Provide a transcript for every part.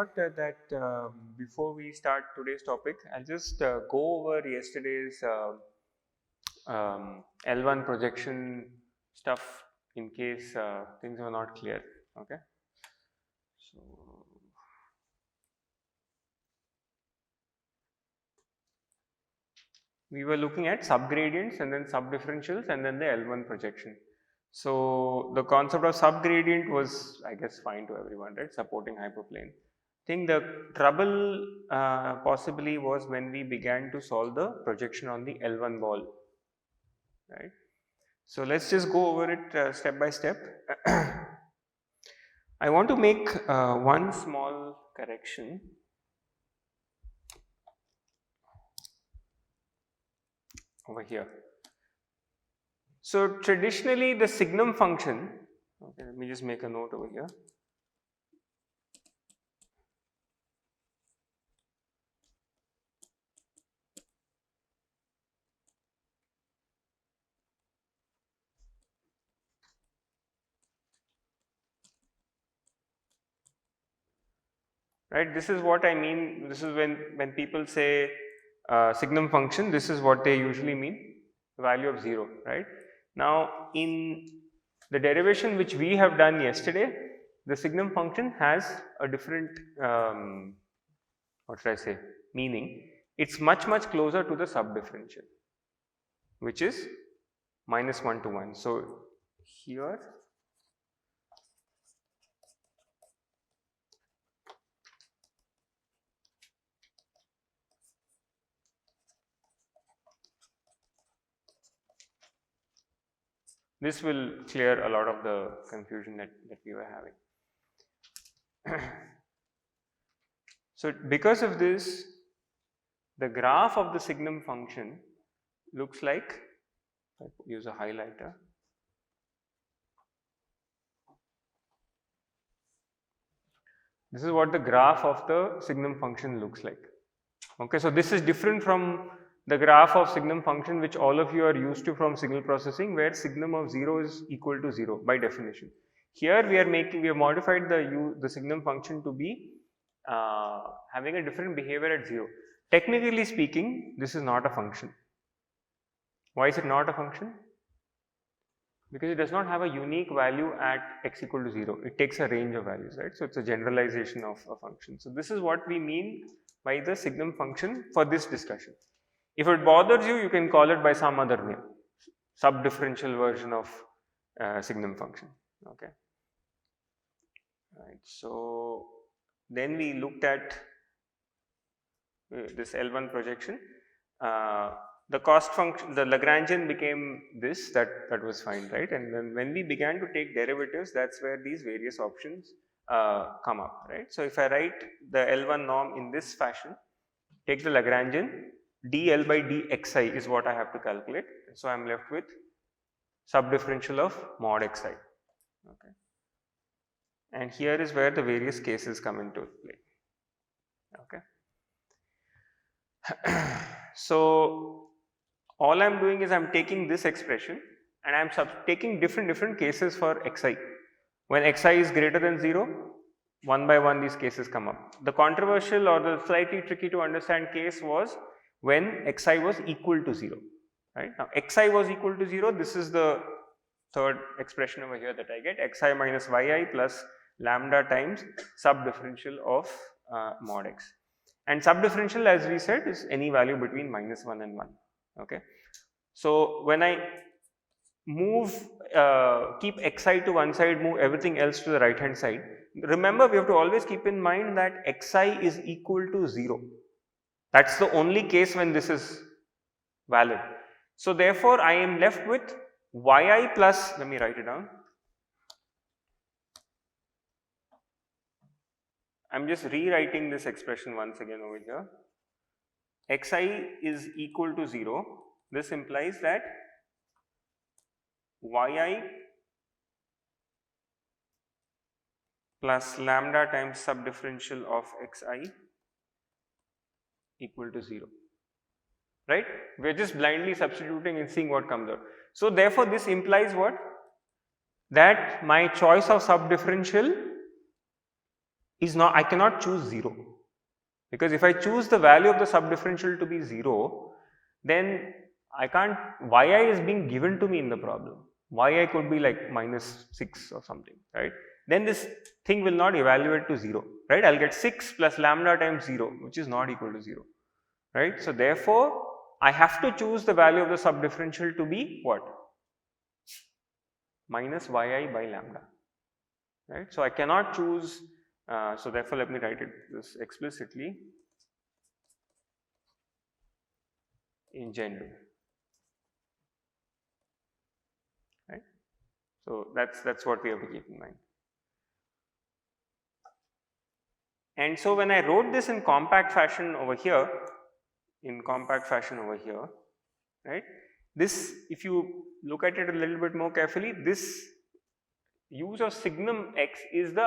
thought that before we start today's topic, I'll just go over yesterday's L1 projection stuff in case things were not clear. Okay. So we were looking at subgradients and then sub-differentials and then the L1 projection. So the concept of subgradient was, I guess, fine to everyone, right? Supporting hyperplane. I think the trouble possibly was when we began to solve the projection on the L1 ball, right? So let's just go over it step by step. I want to make one small correction. Over here. So traditionally the Signum function, okay, let me just make a note over here. Right, this is what I mean. This is when people say Signum function, this is what they usually mean, the value of 0, right? Now in the derivation which we have done yesterday, the Signum function has a different, what should I say, meaning. It's much closer to the sub-differential, which is -1 to 1. So here this will clear a lot of the confusion that we were having. So because of this, the graph of the Signum function looks like, if I use a highlighter, this is what the graph of the Signum function looks like. Okay, so this is different from the graph of Signum function which all of you are used to from signal processing, where Signum of 0 is equal to 0 by definition. Here we have modified the Signum function to be having a different behavior at 0. Technically speaking, this is not a function. Why is it not a function? Because it does not have a unique value at x equal to 0. It takes a range of values, right? So it's a generalization of a function. So this is what we mean by the Signum function for this discussion. If it bothers you, you can call it by some other name, sub-differential version of Signum function. Okay. Right. So then we looked at this L1 projection. The cost function, the Lagrangian became this, that was fine, right? And then when we began to take derivatives, that's where these various options come up, right? So if I write the L1 norm in this fashion, take the Lagrangian, dl by dxi is what I have to calculate. So I am left with sub-differential of mod xi. Okay. And here is where the various cases come into play. Okay. So all I am doing is I am taking this expression and I am taking different cases for xi. When xi is greater than 0, one by one these cases come up. The controversial or the slightly tricky to understand case was when xi was equal to 0. Right? Now xi was equal to 0, this is the third expression over here that I get, xi minus yi plus lambda times sub-differential of mod x. And sub-differential, as we said, is any value between -1 and 1. Okay. So when I move, keep xi to one side, move everything else to the right hand side, remember we have to always keep in mind that xi is equal to 0. That's the only case when this is valid. So therefore I am left with yi plus, let me write it down. I am just rewriting this expression once again over here. Xi is equal to 0. This implies that yi plus lambda times sub-differential of xi equal to 0. Right? We are just blindly substituting and seeing what comes out. So therefore this implies what? That my choice of sub-differential is not, I cannot choose 0, because if I choose the value of the sub-differential to be 0, then I can't, yi is being given to me in the problem. Yi could be like -6 or something, right? Then this thing will not evaluate to 0, right? I'll get 6 plus lambda times 0, which is not equal to 0, right? So therefore, I have to choose the value of the sub-differential to be what? Minus yi by lambda, right? So I cannot choose, so therefore let me write it this explicitly in general, right? So that's what we have to keep in mind. And so when I wrote this in compact fashion over here, right? This, if you look at it a little bit more carefully, this use of signum x is the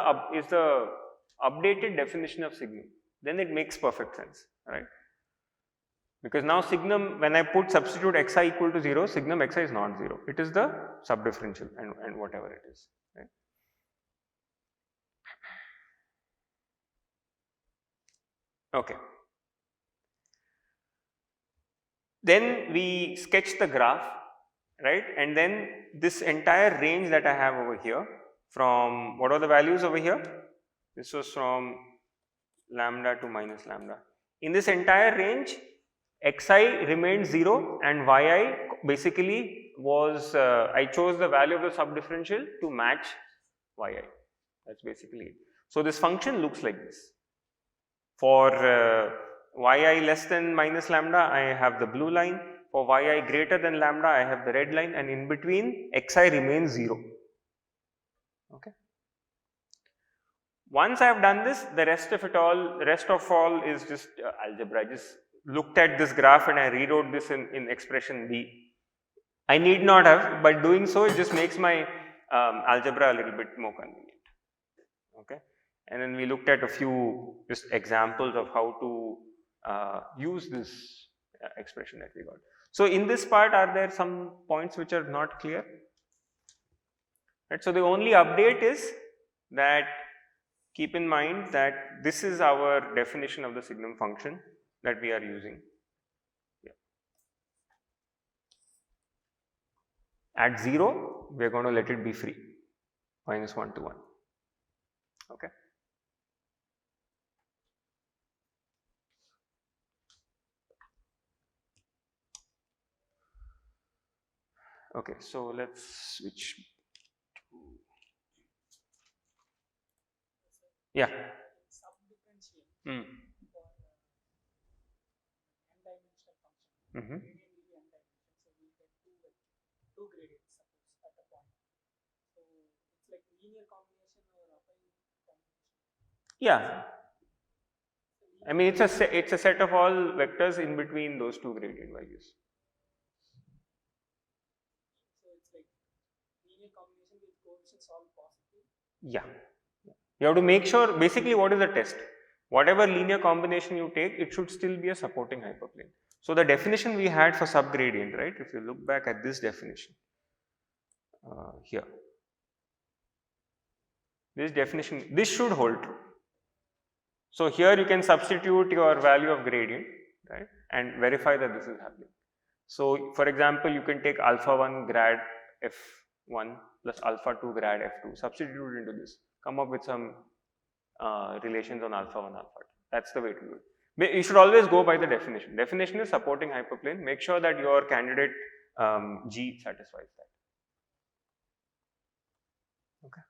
updated definition of signum. Then it makes perfect sense, right? Because now signum, when I substitute xi equal to 0, signum xi is not 0. It is the sub-differential and whatever it is, right? Okay. Then we sketch the graph, right? And then this entire range that I have over here, from what are the values over here? This was from lambda to minus lambda. In this entire range, xi remained 0 and yi basically was, I chose the value of the sub-differential to match yi. That's basically it. So this function looks like this. For yi less than minus lambda, I have the blue line. For yi greater than lambda, I have the red line, and in between xi remains 0. Okay. Once I have done this, the rest of all is just algebra. I just looked at this graph and I rewrote this in expression b. I need not have, but doing so, it just makes my algebra a little bit more convenient. Okay. And then we looked at a few just examples of how to use this expression that we got. So in this part, are there some points which are not clear? Right. So the only update is that keep in mind that this is our definition of the signum function that we are using. Yeah. At 0, we are going to let it be free, -1 to 1. Okay. Okay, so let's switch to, yeah. Mm. Mm-hmm. Yeah. I mean, it's a set of all vectors in between those two gradient values. Yeah. You have to make sure, basically what is the test? Whatever linear combination you take, it should still be a supporting hyperplane. So the definition we had for subgradient, right? If you look back at this definition, here. This definition, this should hold true. So here you can substitute your value of gradient, right? And verify that this is happening. So for example, you can take alpha 1 grad f1 plus alpha 2 grad f2, substitute into this, come up with some relations on alpha 1, alpha 2. That's the way to do it. You should always go by the definition. Definition is supporting hyperplane. Make sure that your candidate G satisfies that. Okay.